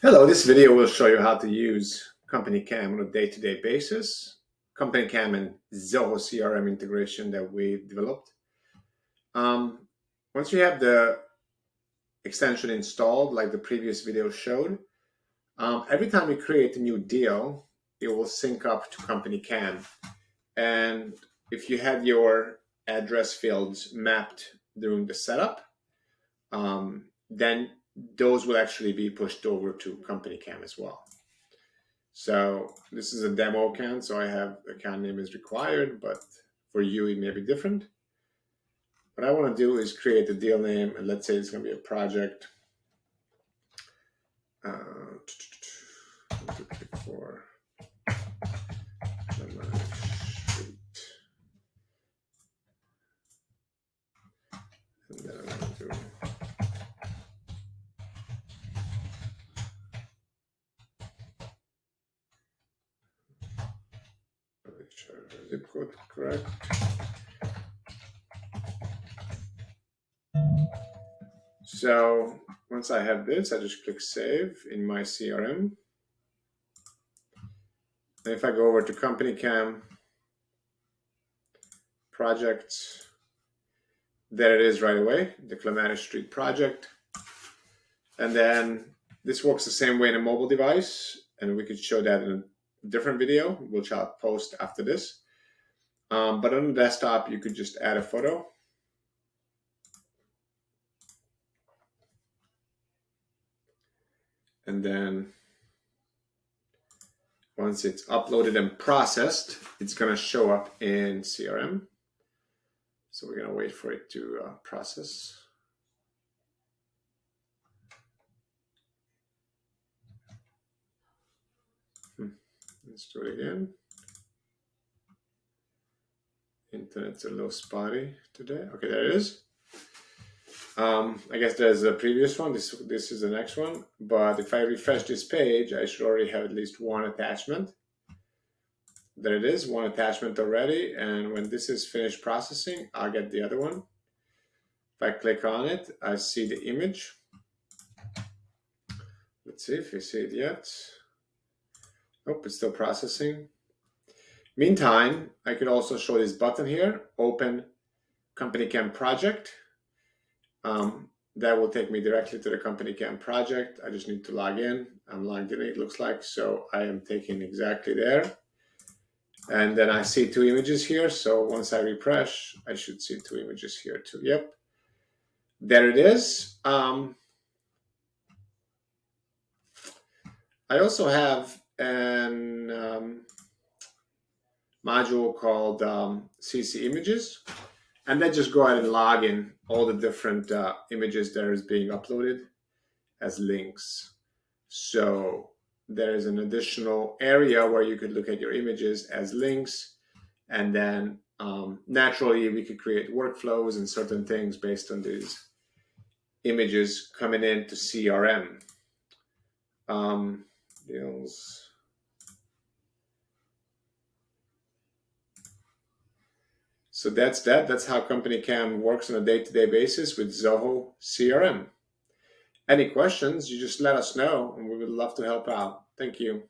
Hello, this video will show you how to use CompanyCam on a day-to-day basis. CompanyCam and Zoho CRM integration that we developed. Once you have the extension installed, like the previous video showed, every time you create a new deal, it will sync up to CompanyCam. And if you had your address fields mapped during the setup, then those will actually be pushed over to CompanyCam as well. So this is a demo account, so I have account name is required, but for you it may be different. What I want to do is create a deal name, and let's say it's going to be a project. Click for Street. And then I want to do make sure the zip code correct. So once I have this, I just click save in my CRM. And if I go over to CompanyCam projects, there it is right away, the Clematis Street project. And then this works the same way in a mobile device, and we could show that in a different video, which I'll post after this. But on the desktop, you could just add a photo. And then once it's uploaded and processed, it's going to show up in CRM. So we're going to wait for it to process. Let's do it again. Internet's a little spotty today. Okay, there it is. I guess there's a previous one. This is the next one. But if I refresh this page, I should already have at least one attachment. There it is, one attachment already. And when this is finished processing, I'll get the other one. If I click on it, I see the image. Let's see if you see it yet. Nope, it's still processing. Meantime, I could also show this button here, Open CompanyCam Project. That will take me directly to the CompanyCam project. I just need to log in. I'm logged in, it looks like, so I am taken exactly there. And then I see two images here, so once I refresh, I should see two images here too. Yep, there it is. I also have an module called CC Images, and then just go ahead and log in all the different images that is being uploaded as links. So there is an additional area where you could look at your images as links, and then naturally we could create workflows and certain things based on these images coming into CRM. Deals. So that's that. That's how CompanyCam works on a day-to-day basis with Zoho CRM. Any questions, you just let us know, and we would love to help out. Thank you.